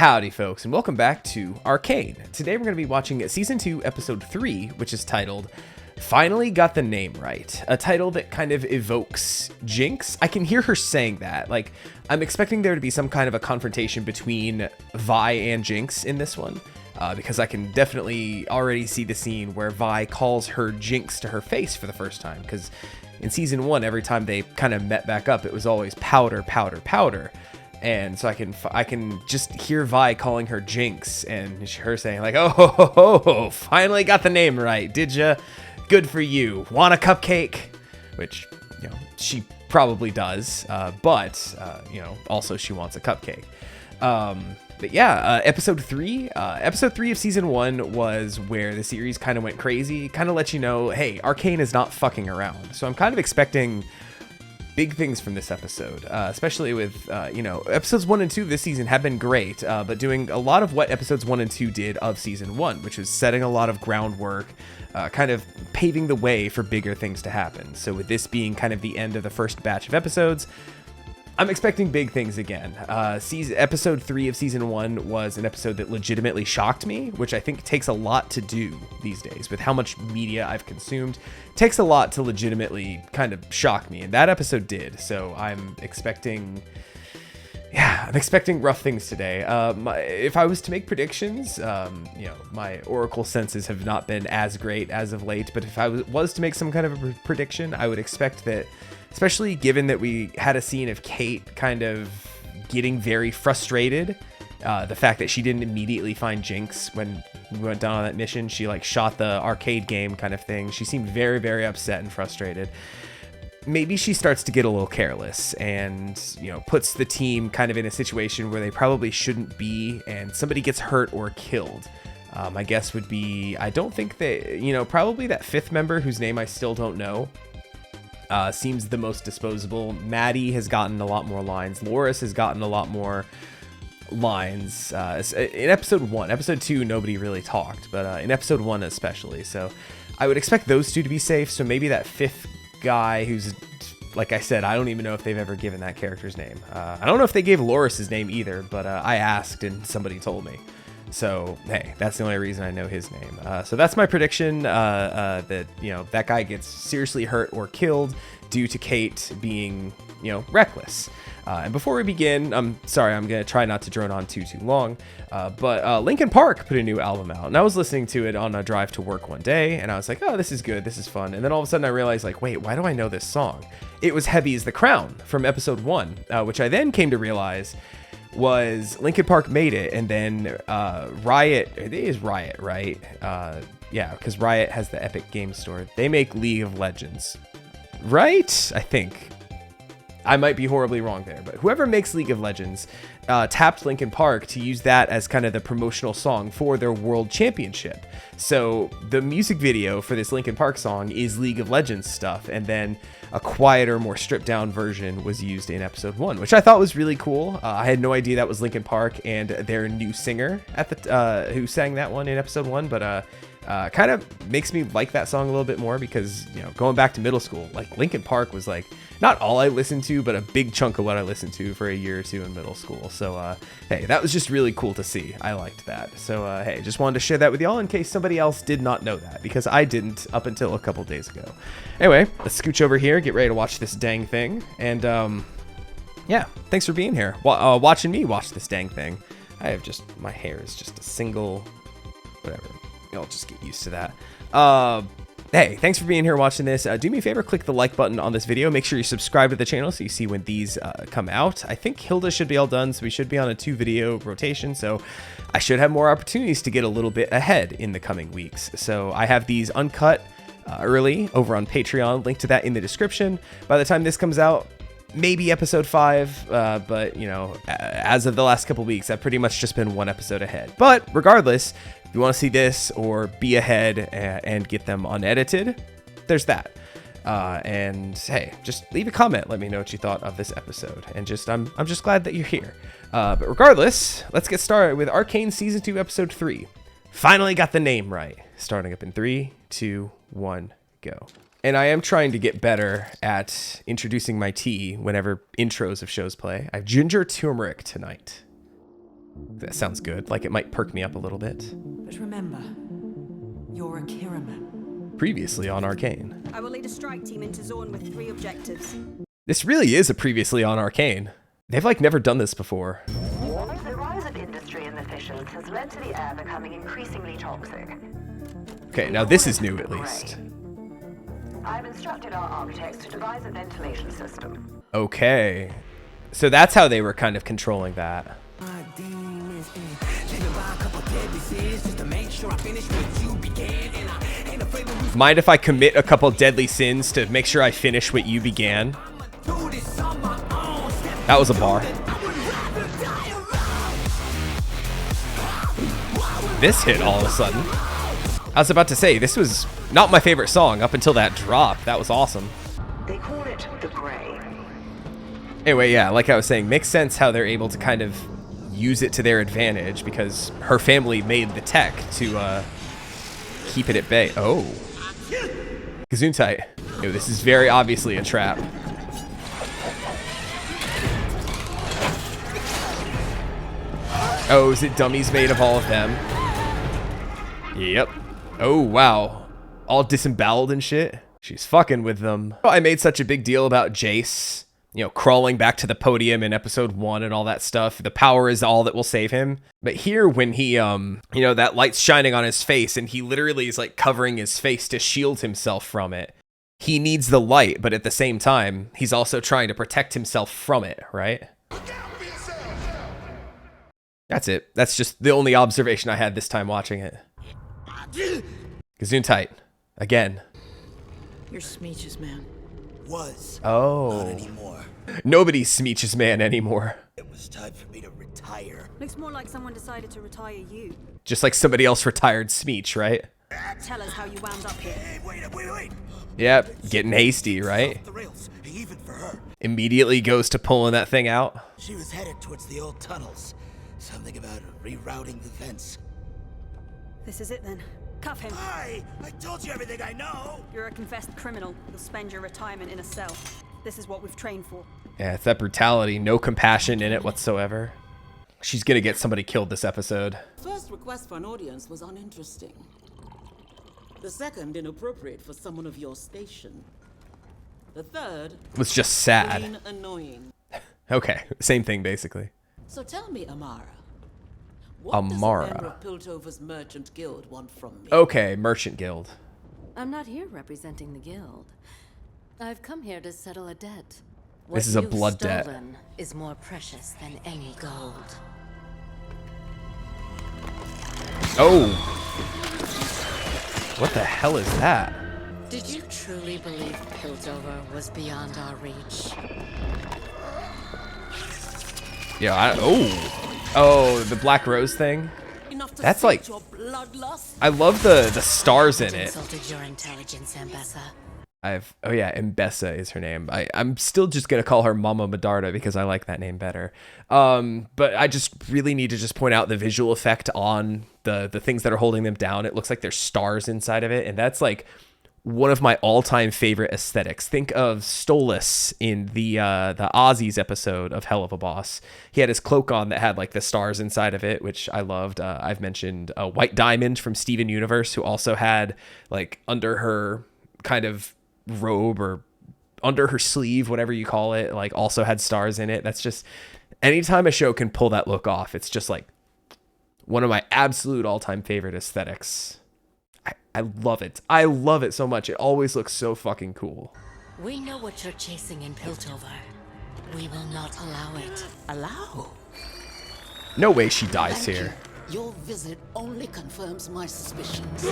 Howdy folks, and welcome back to Arcane. Today we're going to be watching Season 2, Episode 3, which is titled, Finally Got the Name Right. A title that kind of evokes Jinx. I can hear her saying that. Like, I'm expecting there to be some kind of a confrontation between Vi and Jinx in this one. Because I can definitely already see the scene where Vi calls her Jinx to her face for the first time. Because in Season 1, every time they kind of met back up, it was always powder, powder, powder. And so I can just hear Vi calling her Jinx and her saying like, oh, finally got the name right, did ya? Good for you. Want a cupcake? Which, you know, she probably does, but you know, also she wants a cupcake. But yeah, episode 3 of season 1 was where the series kind of went crazy, kind of let you know, hey, Arcane is not fucking around. So I'm kind of expecting big things from this episode, especially with, you know, episodes 1 and 2 of this season have been great, but doing a lot of what episodes 1 and 2 did of season 1, which was setting a lot of groundwork, kind of paving the way for bigger things to happen. So with this being kind of the end of the first batch of episodes, I'm expecting big things again. Episode 3 of season 1 was an episode that legitimately shocked me, which I think takes a lot to do these days with how much media I've consumed. It takes a lot to legitimately kind of shock me, and that episode did. So I'm expecting rough things today. If I was to make predictions, you know, my oracle senses have not been as great as of late, but if I was to make some kind of a prediction, I would expect that, especially given that we had a scene of Kate kind of getting very frustrated, the fact that she didn't immediately find Jinx when we went down on that mission, she like shot the arcade game kind of thing. She seemed very, very upset and frustrated. Maybe she starts to get a little careless and, you know, puts the team kind of in a situation where they probably shouldn't be, and somebody gets hurt or killed. My guess would be, I don't think that, you know, probably that 5th member whose name I still don't know. Seems the most disposable. Maddie has gotten a lot more lines. Loris has gotten a lot more lines. In episode 1, episode 2, nobody really talked, but in episode 1 especially. So I would expect those two to be safe. So maybe that 5th guy who's, like I said, I don't even know if they've ever given that character's name. I don't know if they gave Loris his name either, but I asked and somebody told me. So, hey, that's the only reason I know his name. So that's my prediction, that, you know, that guy gets seriously hurt or killed due to Kate being, you know, reckless. And before we begin, I'm sorry, I'm going to try not to drone on too long, but Linkin Park put a new album out, and I was listening to it on a drive to work one day, and I was like, oh, this is good, this is fun. And then all of a sudden I realized, like, wait, why do I know this song? It was Heavy as the Crown from episode 1, which I then came to realize was Linkin Park made it, and then Riot, it is Riot, right? Yeah, because Riot has the Epic Games Store. They make League of Legends, right? I think. I might be horribly wrong there, but whoever makes League of Legends tapped Linkin Park to use that as kind of the promotional song for their World Championship. So the music video for this Linkin Park song is League of Legends stuff, and then a quieter, more stripped down version was used in episode 1, which I thought was really cool. I had no idea that was Linkin Park and their new singer at the who sang that one in episode 1, but kind of makes me like that song a little bit more because, you know, going back to middle school, like Linkin Park was like not all I listened to, but a big chunk of what I listened to for a year or two in middle school. So hey, that was just really cool to see. I liked that. So hey, just wanted to share that with y'all in case somebody else did not know that, because I didn't up until a couple days ago. Anyway, let's scooch over here, get ready to watch this dang thing, and yeah, thanks for being here, watching me watch this dang thing. I have just, my hair is just a single, whatever. I'll just get used to that. Hey, thanks for being here watching this. Do me a favor, click the like button on this video. Make sure you subscribe to the channel so you see when these come out. I think Hilda should be all done, so we should be on a 2-video rotation, so I should have more opportunities to get a little bit ahead in the coming weeks. So I have these uncut early over on Patreon, link to that in the description. By the time this comes out, maybe episode 5, but you know, as of the last couple weeks, I've pretty much just been 1 episode ahead. But regardless, if you want to see this or be ahead and get them unedited, there's that. And hey, just leave a comment. Let me know what you thought of this episode. And just, I'm just glad that you're here. But regardless, let's get started with Arcane Season 2, Episode 3. Finally got the name right. Starting up in 3, 2, 1, go. And I am trying to get better at introducing my tea whenever intros of shows play. I have ginger turmeric tonight. That sounds good. Like, it might perk me up a little bit. But remember, you're a Kiraman. Previously on Arcane. I will lead a strike team into Zorn with 3 objectives. This really is a previously on Arcane. They've, like, never done this before. The rise of industry and emissions has led to the air becoming increasingly toxic. Okay, now this is new, at least. I've instructed our architects to devise a ventilation system. Okay. So that's how they were kind of controlling that. Mind if I commit a couple deadly sins to make sure I finish what you began? That was a bar. This hit all of a sudden. I was about to say, this was not my favorite song up until that drop. That was awesome. They call it the Gray. Anyway, yeah, like I was saying, makes sense how they're able to kind of use it to their advantage because her family made the tech to keep it at bay. Oh. Gesundheit. Yo, this is very obviously a trap. Oh, is it dummies made of all of them? Yep. Oh, wow. All disemboweled and shit. She's fucking with them. I made such a big deal about Jace, you know, crawling back to the podium in episode 1 and all that stuff. The power is all that will save him. But here when he, you know, that light's shining on his face and he literally is like covering his face to shield himself from it. He needs the light, but at the same time, he's also trying to protect himself from it, right? That's it. That's just the only observation I had this time watching it. Gesundheit. Again. You're Smeech's man. Was. Oh. Not anymore. Nobody's Smeech's man anymore. It was time for me to retire. Looks more like someone decided to retire you. Just like somebody else retired Smeech, right? Tell us how you wound up here. Hey, wait. Yep, getting hasty, right? Off the rails, even for her. Immediately goes to pulling that thing out. She was headed towards the old tunnels. Something about rerouting the fence. This is it then. Cuff him. I told you everything I know. You're a confessed criminal. You'll spend your retirement in a cell. This is what we've trained for. Yeah, it's that brutality, no compassion in it whatsoever. She's gonna get somebody killed this episode. First request for an audience was uninteresting. The second, inappropriate for someone of your station. The third Was just sad. plain annoying. Okay, same thing basically. So tell me, Amara. What does a member of Piltover's Merchant Guild want from me? Okay, Merchant Guild. I'm not here representing the guild. I've come here to settle a debt. This is a blood debt. What you've stolen is more precious than any gold. Oh! What the hell is that? Did you truly believe Piltover was beyond our reach? Yeah, Oh, the Black Rose thing? That's like... I love the stars in it. Insulted your intelligence, Ambessa. Oh yeah, Mbessa is her name. I'm still just gonna call her Mama Medarda because I like that name better. But I just really need to just point out the visual effect on the things that are holding them down. It looks like there's stars inside of it, and that's like one of my all-time favorite aesthetics. Think of Stolas in the Ozzy's episode of Hell of a Boss. He had his cloak on that had like the stars inside of it, which I loved. I've mentioned White Diamond from Steven Universe, who also had like under her kind of robe or under her sleeve, whatever you call it, like also had stars in it. That's just, anytime a show can pull that look off, it's just like one of my absolute all-time favorite aesthetics. I love it. I love it so much. It always looks so fucking cool. We know what you're chasing in Piltover. We will not allow it. Allow? No way she dies Thank here. you. Your visit only confirms my suspicions.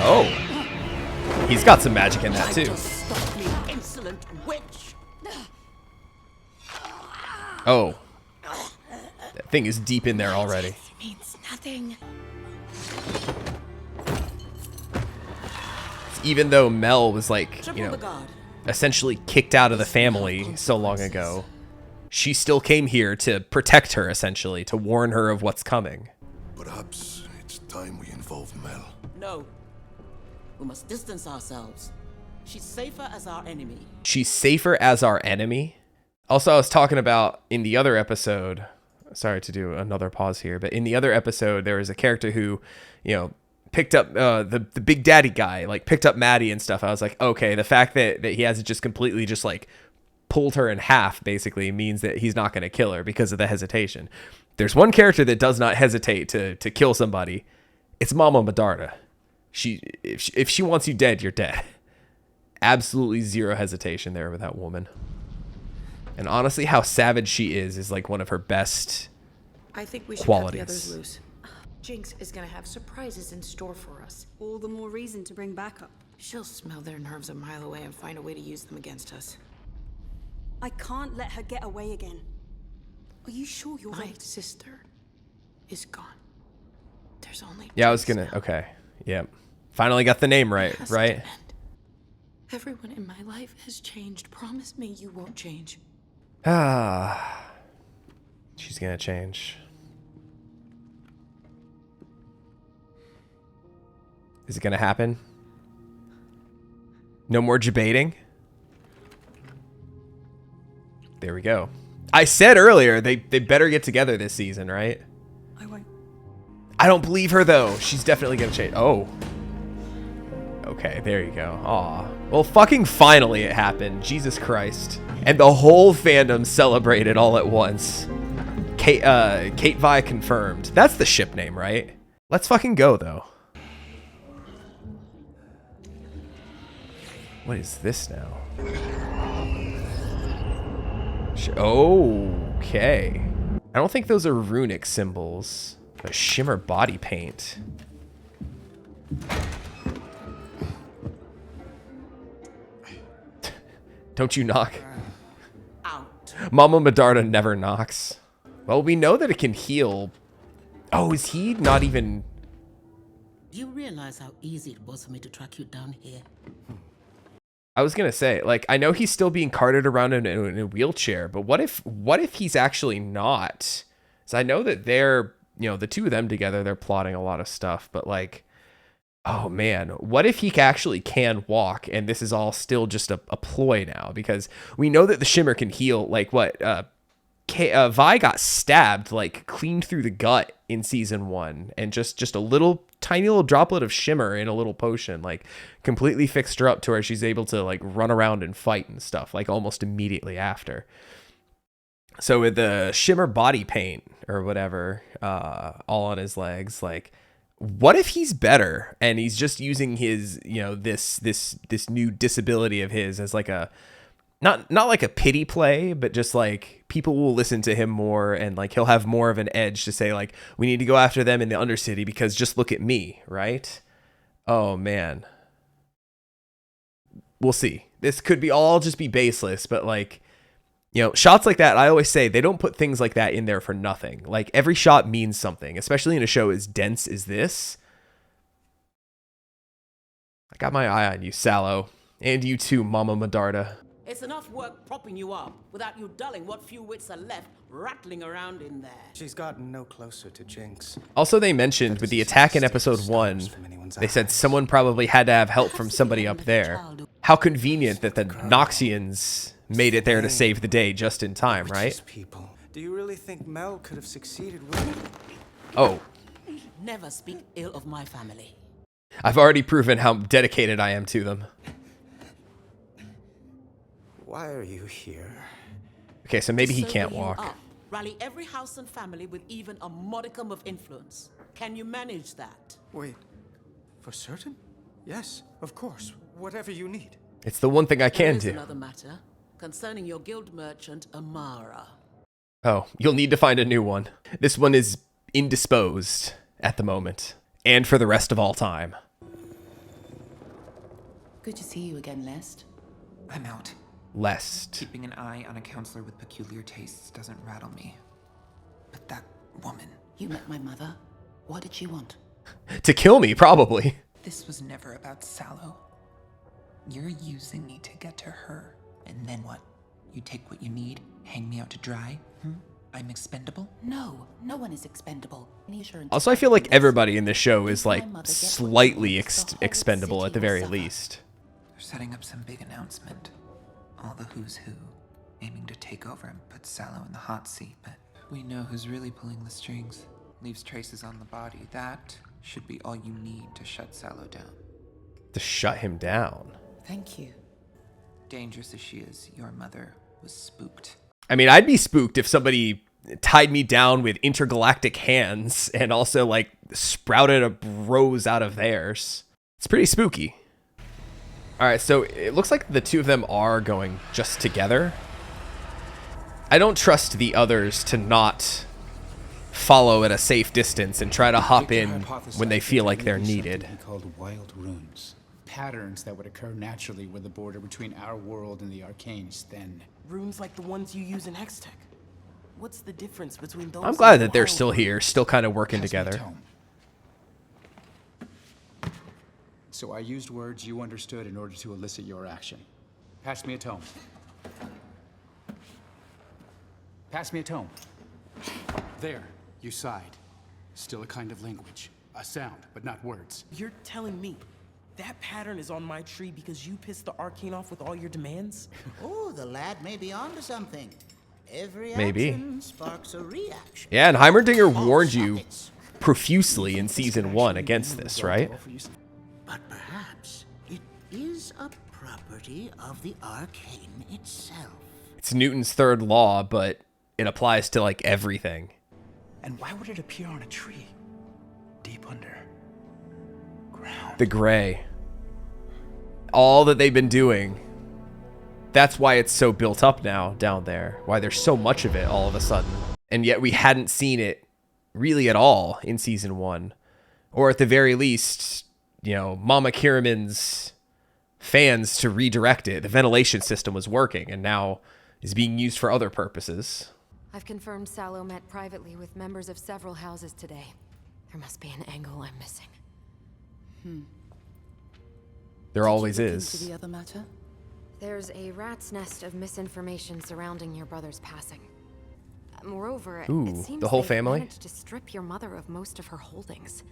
Oh. He's got some magic in that too. Just stop me, insolent witch. Oh. That thing is deep in there already. This means nothing. Even though Mel was like, Triple you know, the guard. essentially kicked out of the family so long ago, she still came here to protect her, essentially, to warn her of what's coming. Perhaps it's time we involve Mel. No. We must distance ourselves. She's safer as our enemy. She's safer as our enemy. Also, I was talking about in the other episode, sorry to do another pause here, but in the other episode, there was a character who, picked up the big daddy guy, like picked up Maddie and stuff. I was like, okay, the fact that he hasn't just completely just like pulled her in half basically means that he's not going to kill her because of the hesitation. There's one character that does not hesitate to kill somebody. It's Mama Medarda. If she wants you dead, you're dead. Absolutely zero hesitation there with that woman. And honestly, how savage she is like one of her best I think we should qualities. cut the others loose. Jinx is gonna have surprises in store for us. All the more reason to bring backup. She'll smell their nerves a mile away and find a way to use them against us. I can't let her get away again. Are you sure you're My ready? sister is gone. There's only Yeah, I was Jinx gonna. now. Okay. Yep. Finally got the name right, It has to right? end. Everyone in my life has changed. Promise me you won't change. Ah. She's gonna change. Is it gonna happen? No more debating? There we go. I said earlier they better get together this season, right? I won't. I don't believe her though. She's definitely gonna change. Oh. Okay, there you go. Aw. Well, fucking finally it happened. Jesus Christ. And the whole fandom celebrated all at once. Kate Vi confirmed. That's the ship name, right? Let's fucking go though. What is this now? Okay. I don't think those are runic symbols. A shimmer body paint. Don't you knock? Out. Mama Medarda never knocks. Well, we know that it can heal. Oh, is he not even... Do you realize how easy it was for me to track you down here? I was gonna say, like, I know he's still being carted around in a wheelchair, but what if he's actually not? So I know that they're, the two of them together, they're plotting a lot of stuff, but like, oh man, what if he actually can walk and this is all still just a ploy now? Because we know that the shimmer can heal, like what, Vi got stabbed like clean through the gut in season 1, and just a tiny little droplet of shimmer in a little potion like completely fixed her up to where she's able to like run around and fight and stuff like almost immediately after. So with the shimmer body paint or whatever all on his legs, like what if he's better and he's just using his this new disability of his as like a not like a pity play, but just like people will listen to him more and like he'll have more of an edge to say like, we need to go after them in the Undercity because just look at me, right? Oh man. We'll see. This could be all just be baseless, but like, shots like that, I always say they don't put things like that in there for nothing. Like every shot means something, especially in a show as dense as this. I got my eye on you, Sallow. And you too, Mama Medarda. It's enough work propping you up without you dulling what few wits are left rattling around in there. She's gotten no closer to Jinx. Also, they mentioned with the attack in episode 1, they said someone probably had to have help from somebody up there. How convenient that the Noxians made it there to save the day just in time, right? People. Do you really think Mel could have succeeded with... Oh, Never speak ill of my family. I've already proven how dedicated I am to them. Why are you here? Okay, so maybe he Sober can't you walk. up. Rally every house and family with even a modicum of influence. Can you manage that? Wait, for certain? Yes, of course. Whatever you need. It's the one thing I can There is do. another matter concerning your guild merchant, Amara. Oh, you'll need to find a new one. This one is indisposed at the moment. And for the rest of all time. Good to see you again, Lest. I'm out. Lest. Keeping an eye on a counselor with peculiar tastes doesn't rattle me. But that woman... You met my mother. What did she want? To kill me, probably. This was never about Sallow. You're using me to get to her. And then what? You take what you need, hang me out to dry? I'm expendable? No, no one is expendable. Also, I feel like everybody in this show is like slightly expendable at the very least. They're setting up some big announcement. All the who's who, aiming to take over and put Sallow in the hot seat, but we know who's really pulling the strings. Leaves traces on the body. That should be all you need to shut Sallow down. To shut him down. Thank you. Dangerous as she is, your mother was spooked. I mean, I'd be spooked if somebody tied me down with intergalactic hands and also like sprouted a rose out of theirs. It's pretty spooky. All right, so it looks like the two of them are going just together. I don't trust the others to not follow at a safe distance and try to hop in when they feel like they're needed. He called wild runes. Patterns that would occur naturally where the border between our world and the Arcane is thin. Runes like the ones you use in Hextech. What's the difference between those? I'm glad that they're still here, still kind of working together. So I used words you understood in order to elicit your action. Pass me a tome. Pass me a tome. There, you sighed. Still a kind of language. A sound, but not words. You're telling me that pattern is on my tree because you pissed the Arcane off with all your demands? Oh, the lad may be onto something. Every Maybe. action sparks a reaction. Yeah, and Heimerdinger warned you profusely in season 1 against this, right? But perhaps it is a property of the Arcane itself. It's Newton's third law, but it applies to like everything. And why would it appear on a tree? Deep under ground. The gray. All that they've been doing. That's why it's so built up now down there. Why there's so much of it all of a sudden. And yet we hadn't seen it really at all in season 1. Or at the very least, you know, Mama Kiriman's fans to redirect it. The ventilation system was working and now is being used for other purposes. I've confirmed Sallow met privately with members of several houses today. There must be an angle I'm missing. There always Into is. the other matter? There's a rat's nest of misinformation surrounding your brother's passing. Moreover, Ooh, it seems the whole they've family? managed to strip your mother of most of her holdings.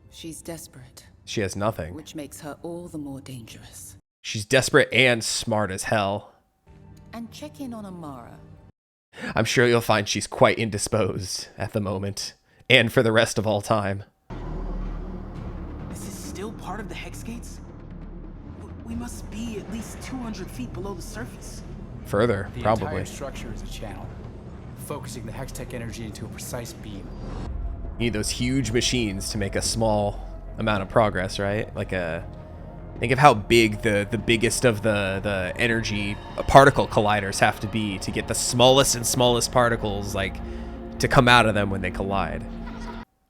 She's desperate, She has nothing. which makes her all the more dangerous. She's desperate and smart as hell. And check in on Amara. I'm sure you'll find she's quite indisposed at the moment. And for the rest of all time. Is this still part of the Hex Gates? We must be at least 200 feet below the surface. Further, The probably. entire structure is a channel, focusing the Hextech energy into a precise beam. You need those huge machines to make a small amount of progress, right? Like a... Think of how big the biggest of the energy particle colliders have to be to get the smallest and smallest particles, like, to come out of them when they collide.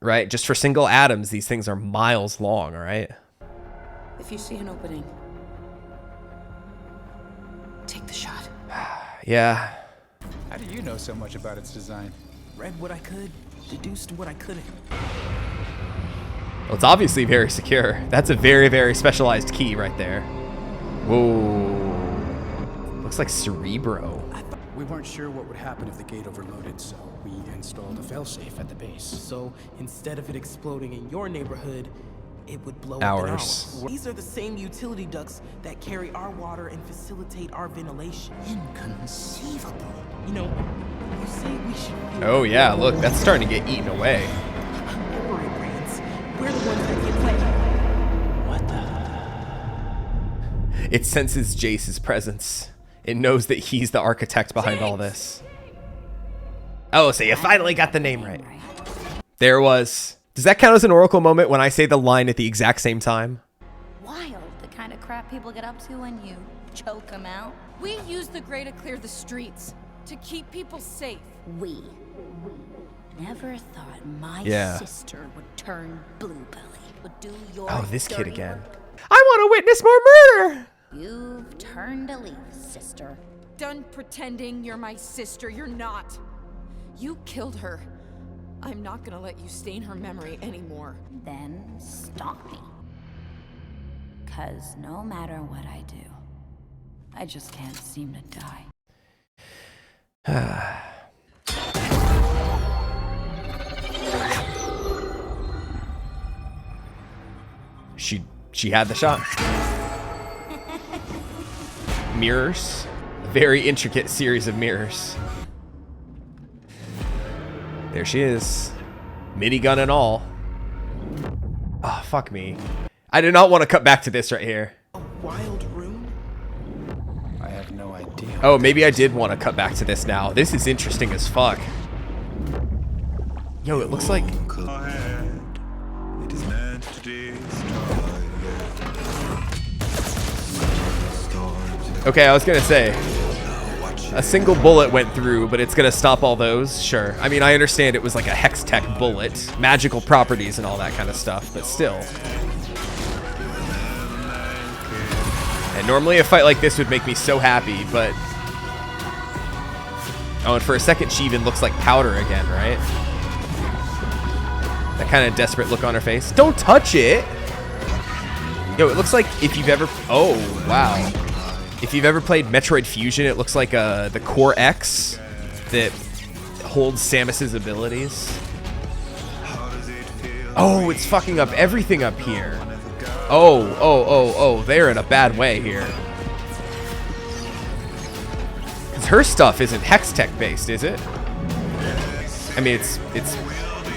Right? Just for single atoms, these things are miles long, all right? If you see an opening, take the shot. Yeah. How do you know so much about its design? Read what I could, deduced what I couldn't. Well, it's obviously very secure. That's a very, very specialized key right there. Whoa. Looks like Cerebro. We weren't sure what would happen if the gate overloaded, so we installed a failsafe at the base. So instead of it exploding in your neighborhood, it would blow up in Ours. ours. These are the same utility ducts that carry our water and facilitate our ventilation. Inconceivable. You know, you say we should... Oh yeah, look, that's starting to get eaten away. Operate brands. We're the ones that get played. What the... It senses Jace's presence. It knows that he's the architect behind all this. Oh, so you finally got the name right. There it was. Does that count as an Oracle moment when I say the line at the exact same time? Wild, the kind of crap people get up to when you choke them out. We use the Grey to clear the streets, to keep people safe. We never thought my Yeah. sister would turn bluebelly, would do your Oh, this kid dirty again. work. I want to witness more murder! You've turned a leaf, sister. Done pretending you're my sister. You're not. You killed her. I'm not gonna let you stain her memory anymore. Then stop me. 'Cause no matter what I do, I just can't seem to die. She had the shot. Mirrors. A very intricate series of mirrors. There she is. Minigun and all. Oh, fuck me. I did not want to cut back to this right here. A wild rune? I have no idea. Oh, maybe I did want to cut back to this now. This is interesting as fuck. Yo, it looks like... It is meant to destroy. Okay, I was gonna say, a single bullet went through, but it's gonna stop all those? Sure. I mean, I understand it was like a hex tech bullet, magical properties and all that kind of stuff, but still. And normally a fight like this would make me so happy, but... Oh, and for a second she even looks like powder again, right? That kind of desperate look on her face. Don't touch it! Yo, it looks like if you've ever... Oh, wow. If you've ever played Metroid Fusion, it looks like the Core X that holds Samus's abilities. Oh, it's fucking up everything up here. Oh, they're in a bad way here. Because her stuff isn't Hex Tech based, is it? I mean, it's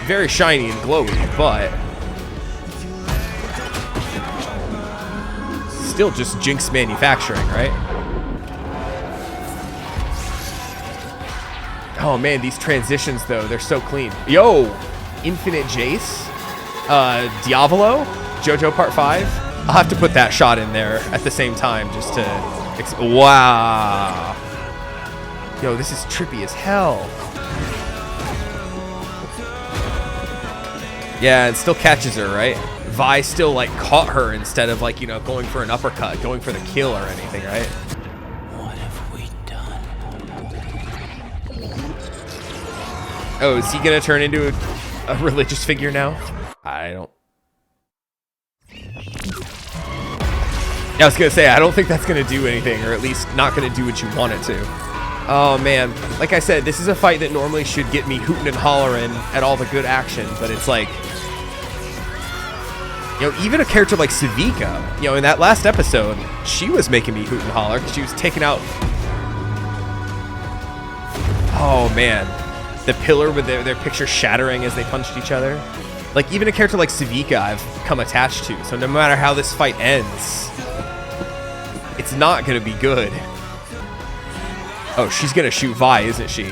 very shiny and glowy, but... Still just Jinx manufacturing, right? Oh man, these transitions though, they're so clean. Yo, Infinite Jace, Diavolo, JoJo Part 5. I'll have to put that shot in there at the same time just to... Wow. Yo, this is trippy as hell. Yeah, it still catches her, right? Vi still like caught her instead of like, you know, going for an uppercut, going for the kill or anything, right? What have we done? Oh, is he gonna turn into a religious figure now? I don't... Yeah, I was gonna say, I don't think that's gonna do anything, or at least not gonna do what you want it to. Oh man, like I said, this is a fight that normally should get me hooting and hollering at all the good action, but it's like... You know, even a character like Savika, you know, in that last episode, she was making me hoot and holler because she was taking out... Oh, man. The pillar with their picture shattering as they punched each other. Like, even a character like Savika I've come attached to, so no matter how this fight ends, it's not going to be good. Oh, she's going to shoot Vi, isn't she?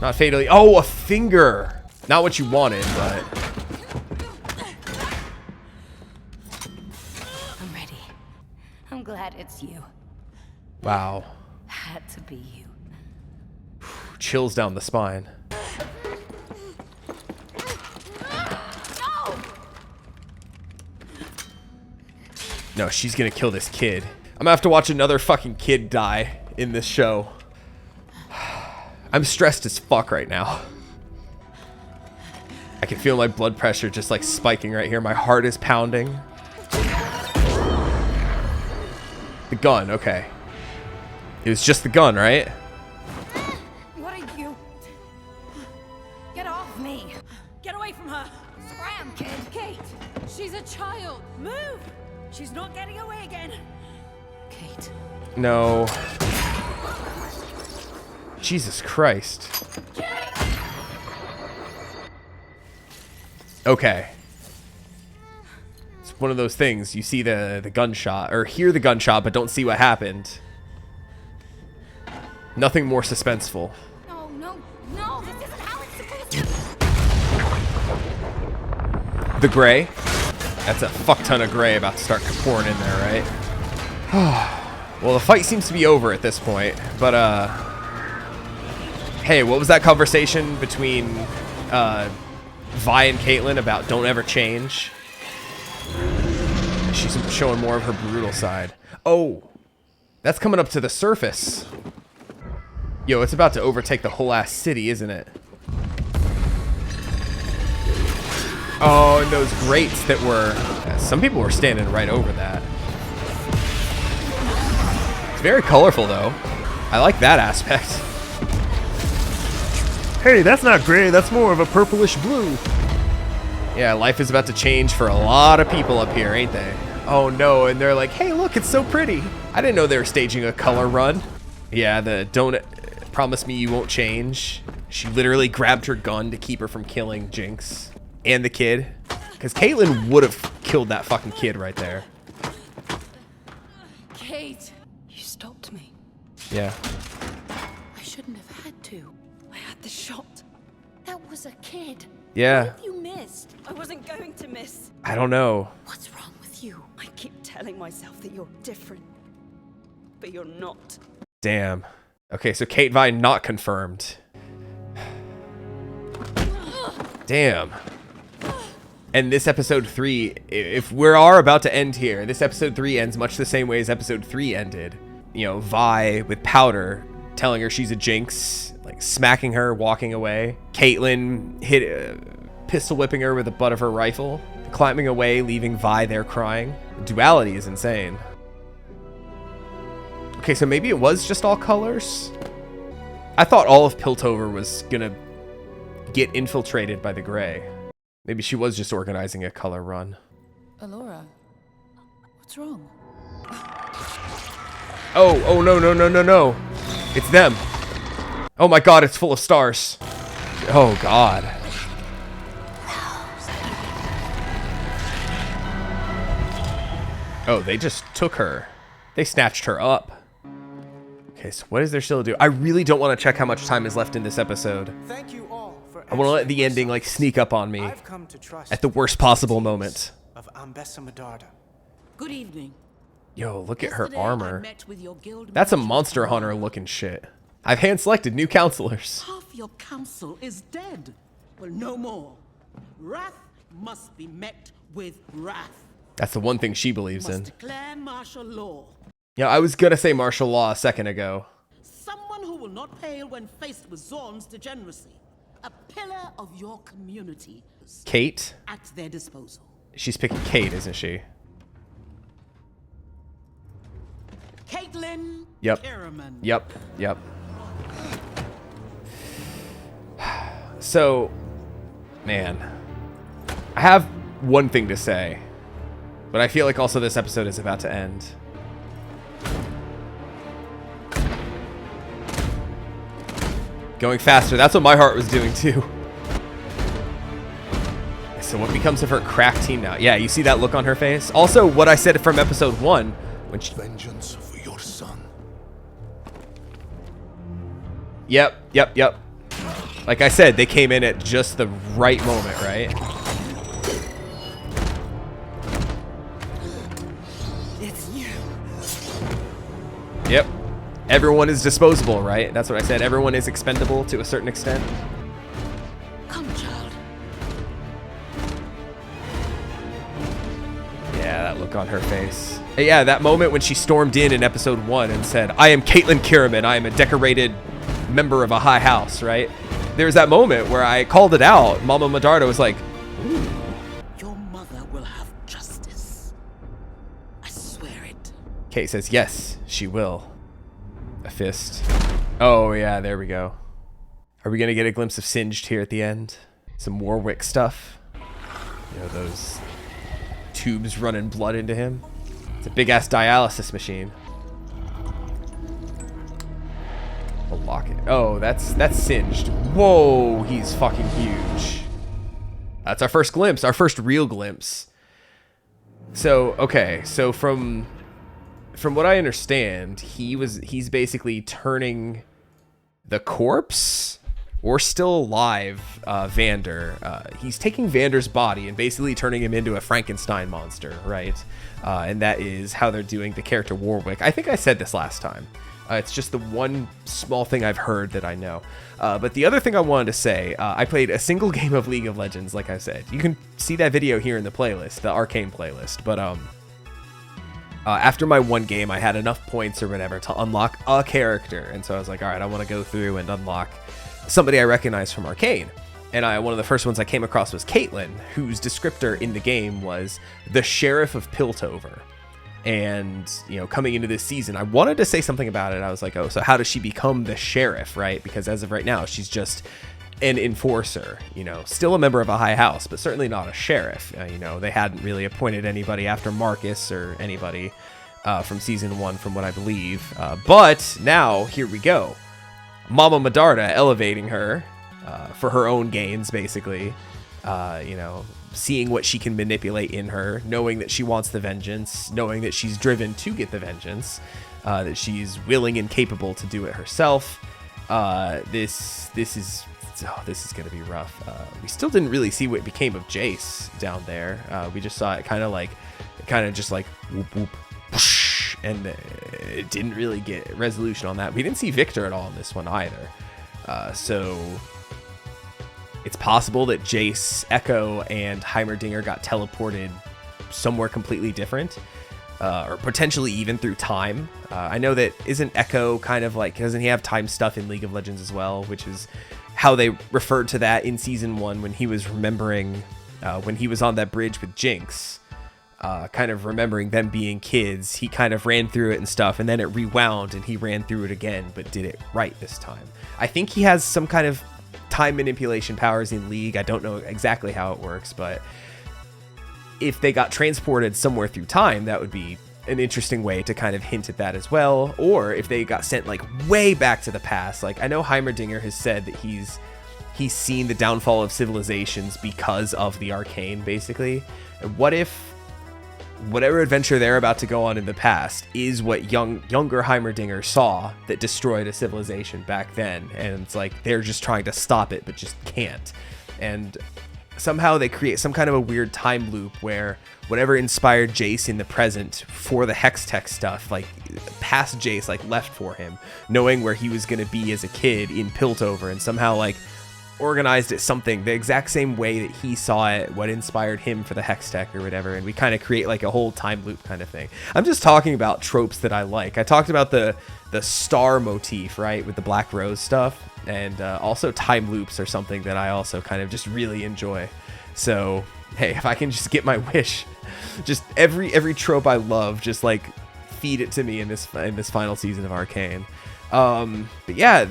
Not fatally. Oh, a finger! Not what you wanted, but... I'm ready. I'm glad it's you. Wow. Had to be you. Chills down the spine. No, she's gonna kill this kid. I'm gonna have to watch another fucking kid die in this show. I'm stressed as fuck right now. I can feel my blood pressure just like spiking right here. My heart is pounding. The gun, okay. It was just the gun, right? What are you? Get off me! Get away from her! Scram, kid! Kate! She's a child! Move! She's not getting away again! Kate. No. Jesus Christ. Okay. It's one of those things. You see the gunshot, or hear the gunshot, but don't see what happened. Nothing more suspenseful. No, this isn't how it's supposed to. The gray. That's a fuck ton of gray about to start pouring in there, right? Well, the fight seems to be over at this point, but hey, what was that conversation between Vi and Caitlyn about don't ever change? She's showing more of her brutal side. Oh, that's coming up to the surface. Yo, it's about to overtake the whole ass city, isn't it? Oh, and those grates that were... some people were standing right over that. It's very colorful, though. I like that aspect. Hey, that's not gray. That's more of a purplish blue. Yeah, life is about to change for a lot of people up here, ain't they? Oh, no, and they're like, hey, look, it's so pretty. I didn't know they were staging a color run. Yeah, the don't Promise me you won't change. She literally grabbed her gun to keep her from killing Jinx and the kid. Because Caitlyn would have killed that fucking kid right there. Kate, you stopped me. Yeah. I shouldn't have had to. I had the shot. That was a kid. Yeah. What have you missed? I wasn't going to miss. I don't know. What's wrong with you? I keep telling myself that you're different, but you're not. Damn. Okay, so Kate Vine not confirmed. Damn. And this episode 3, if we are about to end here, this episode 3 ends much the same way as episode 3 ended. You know, Vi with Powder telling her she's a Jinx, like smacking her, walking away. Caitlyn pistol whipping her with the butt of her rifle, climbing away, leaving Vi there crying. The duality is insane. Okay, so maybe it was just all colors? I thought all of Piltover was gonna get infiltrated by the gray. Maybe she was just organizing a color run. Alora, what's wrong? Oh, no. It's them. Oh my god, it's full of stars. Oh god. Oh, they just took her. They snatched her up. Okay, so what is there still to do? I really don't want to check how much time is left in this episode. Thank you all for I want to let the ending like sneak up on me I've come to trust at the worst possible moment. of Ambessa Medarda. Good evening. Yo, look at her Yesterday, I armor. met with your guild That's a manager, monster hunter looking shit. I've hand selected new counselors. Half your council is dead. Well, no more. Wrath must be met with wrath. That's the one thing she believes in. Must declare martial law. Yeah, I was gonna say martial law a second ago. Someone who will not pale when faced with Zorn's degeneracy. A pillar of your community. Kate? At their disposal. She's picking Kate, isn't she? Caitlyn Yep. Kierman. Yep. So, man, I have one thing to say, but I feel like also this episode is about to end. Going faster, that's what my heart was doing too. So what becomes of her crack team now? Yeah, you see that look on her face? Also, what I said from episode 1, when she... Vengeance for your son. Yep. Like I said, they came in at just the right moment, right? It's you. Yep. Everyone is disposable, right? That's what I said. Everyone is expendable to a certain extent. Come, child. Yeah, that look on her face. Yeah, that moment when she stormed in episode 1 and said, I am Caitlyn Kierman. I am a decorated member of a high house, right? There was that moment where I called it out. Mama Medarda was like, ooh. Your mother will have justice. I swear it. Kate says, yes, she will. A fist. Oh, yeah, there we go. Are we going to get a glimpse of Singed here at the end? Some Warwick stuff? You know, those tubes running blood into him? It's a big-ass dialysis machine. A locket. Oh, that's Singed. Whoa, he's fucking huge. That's our first glimpse, our first real glimpse. So, okay, so from what I understand, he's basically turning the corpse or still alive Vander. He's taking Vander's body and basically turning him into a Frankenstein monster, right? And that is how they're doing the character Warwick. I think I said this last time. It's just the one small thing I've heard that I know. But the other thing I wanted to say, I played a single game of League of Legends, like I said. You can see that video here in the playlist, the Arcane playlist. But after my one game, I had enough points or whatever to unlock a character. And so I was like, all right, I want to go through and unlock somebody I recognize from Arcane. And one of the first ones I came across was Caitlyn, whose descriptor in the game was the Sheriff of Piltover. And, you know, coming into this season, I wanted to say something about it. I was like, oh, so how does she become the sheriff, right? Because as of right now, she's just an enforcer, you know, still a member of a high house, but certainly not a sheriff. You know, they hadn't really appointed anybody after Marcus or anybody from season 1, from what I believe. But now, here we go. Mama Medarda elevating her for her own gains, basically. You know, seeing what she can manipulate in her, knowing that she wants the vengeance, knowing that she's driven to get the vengeance, that she's willing and capable to do it herself. This is going to be rough. We still didn't really see what became of Jace down there. We just saw it kind of just like whoop whoop, whoosh, and it didn't really get resolution on that. We didn't see Victor at all in this one either. So it's possible that Jace, Echo, and Heimerdinger got teleported somewhere completely different, or potentially even through time. I know that isn't Echo kind of like, doesn't he have time stuff in League of Legends as well, which is how they referred to that in season 1 when he was remembering when he was on that bridge with Jinx, kind of remembering them being kids. He kind of ran through it and stuff, and then it rewound and he ran through it again, but did it right this time. I think he has some kind of time manipulation powers in League. I don't know exactly how it works, but if they got transported somewhere through time, that would be an interesting way to kind of hint at that as well. Or if they got sent like way back to the past, like I know Heimerdinger has said that he's seen the downfall of civilizations because of the Arcane, basically. And what if whatever adventure they're about to go on in the past is what younger Heimerdinger saw that destroyed a civilization back then, and it's like they're just trying to stop it but just can't, and somehow they create some kind of a weird time loop where whatever inspired Jace in the present for the Hextech stuff, like past Jace, like left for him, knowing where he was going to be as a kid in Piltover, and somehow like organized it something the exact same way that he saw it, what inspired him for the Hextech or whatever, and we kind of create like a whole time loop kind of thing. I'm just talking about tropes that I like. I talked about the star motif, right, with the Black Rose stuff, and also time loops are something that I also kind of just really enjoy. So hey, if I can just get my wish, just every trope I love, just like feed it to me in this final season of Arcane. But yeah,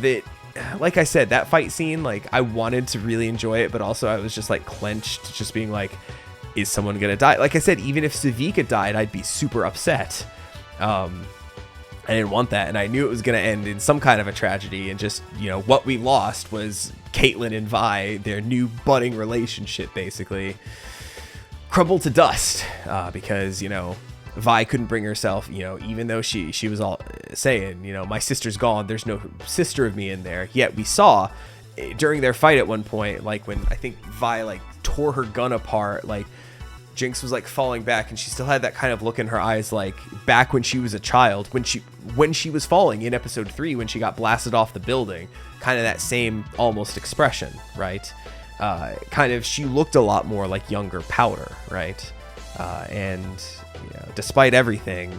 like I said, that fight scene, like I wanted to really enjoy it, but also I was just like clenched, just being like, is someone gonna die? Like I said, even if Savika died, I'd be super upset. I didn't want that, and I knew it was gonna end in some kind of a tragedy, and just, you know, what we lost was Caitlyn and Vi, their new budding relationship, basically crumbled to dust, because, you know, Vi couldn't bring herself, you know, even though she was all saying, you know, my sister's gone, there's no sister of me in there. Yet we saw during their fight at one point, like when I think Vi like tore her gun apart, like Jinx was like falling back, and she still had that kind of look in her eyes, like back when she was a child, when she was falling in episode 3, when she got blasted off the building, kind of that same almost expression, right? Kind of, she looked a lot more like younger Powder, right? And you know, despite everything,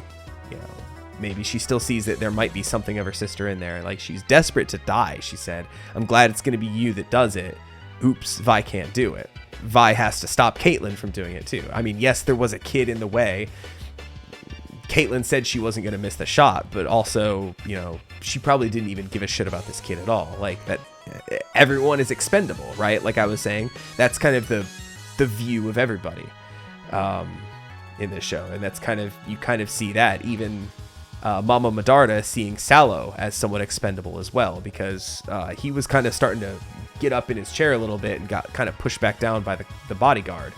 you know, maybe she still sees that there might be something of her sister in there. Like, she's desperate to die, she said. I'm glad it's going to be you that does it. Oops, Vi can't do it. Vi has to stop Caitlyn from doing it too. I mean, yes, there was a kid in the way. Caitlyn said she wasn't going to miss the shot, but also, you know, she probably didn't even give a shit about this kid at all. Like, that everyone is expendable, right? Like I was saying, that's kind of the view of everybody in this show, and that's kind of, you kind of see that even Mama Medarda seeing Sallow as somewhat expendable as well, because he was kind of starting to get up in his chair a little bit and got kind of pushed back down by the bodyguard.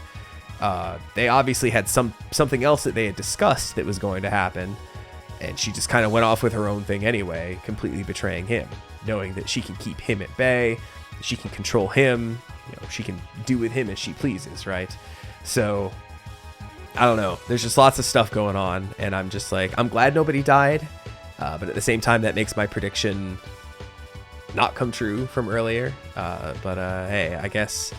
They obviously had something else that they had discussed that was going to happen, and she just kind of went off with her own thing anyway, completely betraying him, knowing that she can keep him at bay, she can control him, you know, she can do with him as she pleases, right? So I don't know, there's just lots of stuff going on, and I'm just like, I'm glad nobody died, but at the same time that makes my prediction not come true from earlier. But hey, I guess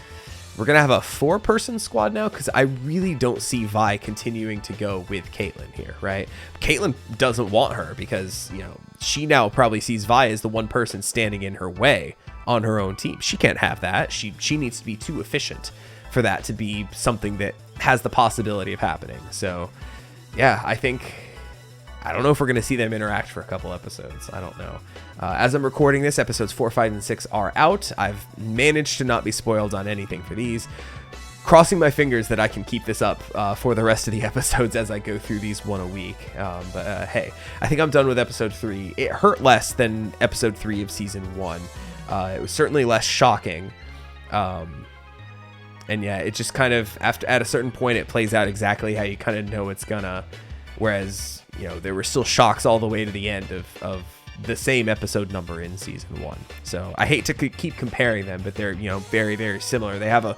we're gonna have a 4-person squad now, because I really don't see Vi continuing to go with Caitlyn here, right? Caitlyn doesn't want her, because, you know, she now probably sees Vi as the one person standing in her way on her own team. She can't have that. She needs to be too efficient for that to be something that has the possibility of happening. So yeah, I don't know if we're going to see them interact for a couple episodes. I don't know. As I'm recording this, episodes 4, 5, and 6 are out. I've managed to not be spoiled on anything for these. crossing my fingers that I can keep this up for the rest of the episodes as I go through these one a week. But hey, I think I'm done with episode 3. It hurt less than episode 3 of season 1. It was certainly less shocking. And yeah, it just kind of, at a certain point, it plays out exactly how you kind of know it's gonna. Whereas, you know, there were still shocks all the way to the end of the same episode number in season 1. So I hate to keep comparing them, but they're, you know, very, very similar. They have a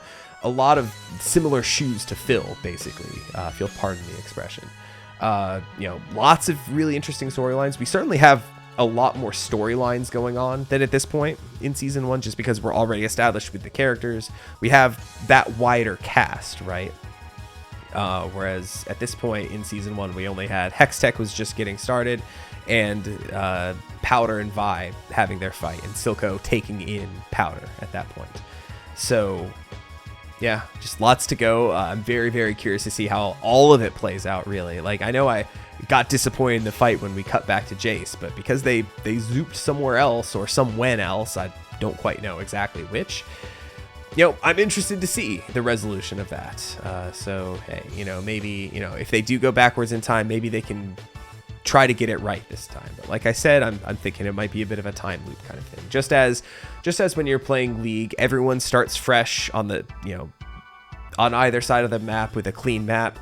lot of similar shoes to fill, basically, if you'll pardon the expression. You know, lots of really interesting storylines. We certainly have a lot more storylines going on than at this point in season 1, just because we're already established with the characters. We have that wider cast, right? Whereas at this point in season 1, we only had Hextech was just getting started, and Powder and Vi having their fight, and Silco taking in Powder at that point. So yeah, just lots to go. I'm very, very curious to see how all of it plays out, really. Like, I know I got disappointed in the fight when we cut back to Jace, but because they zooped somewhere else, or somewhen else, I don't quite know exactly which, you know, I'm interested to see the resolution of that. So, hey, you know, maybe, you know, if they do go backwards in time, maybe they can try to get it right this time. But like I said, I'm thinking it might be a bit of a time loop kind of thing. Just as when you're playing League, everyone starts fresh on the, you know, on either side of the map with a clean map.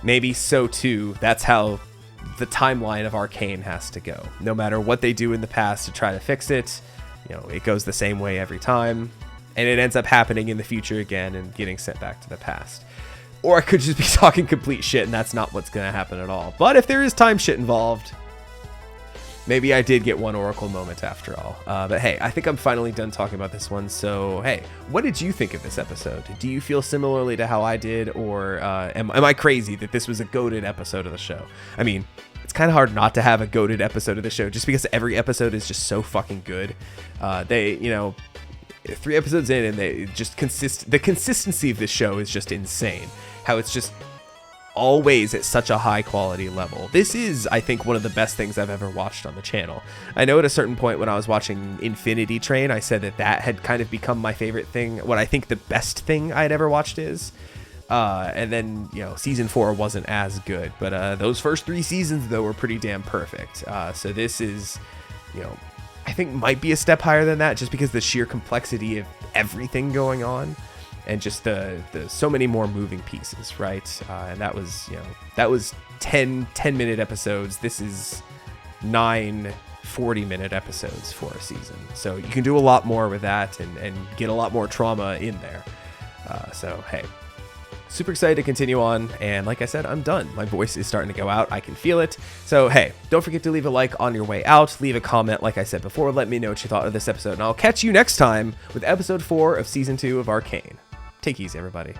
Maybe so too, that's how the timeline of Arcane has to go. No matter what they do in the past to try to fix it, you know, it goes the same way every time, and it ends up happening in the future again and getting sent back to the past. Or I could just be talking complete shit, and that's not what's going to happen at all. But if there is time shit involved, maybe I did get one Oracle moment after all. But hey, I think I'm finally done talking about this one. So hey, what did you think of this episode? Do you feel similarly to how I did, or am I crazy that this was a goated episode of the show? I mean, it's kind of hard not to have a goated episode of the show, just because every episode is just so fucking good. They, you know, 3 episodes in, and they just the consistency of this show is just insane. How it's just always at such a high quality level. This is, I think, one of the best things I've ever watched on the channel. I know at a certain point when I was watching Infinity Train, I said that had kind of become my favorite thing, what I think the best thing I'd ever watched is. And then, you know, season 4 wasn't as good, but those first 3 seasons though were pretty damn perfect. So this is, you know, I think might be a step higher than that, just because the sheer complexity of everything going on, and just the so many more moving pieces, right? And that was, you know, that was 10-minute episodes. This is 9 40-minute episodes for a season. So you can do a lot more with that, and get a lot more trauma in there. So hey, super excited to continue on, and like I said, I'm done. My voice is starting to go out. I can feel it. So hey, don't forget to leave a like on your way out. Leave a comment, like I said before. Let me know what you thought of this episode, and I'll catch you next time with episode 4 of season 2 of Arcane. Take it easy, everybody.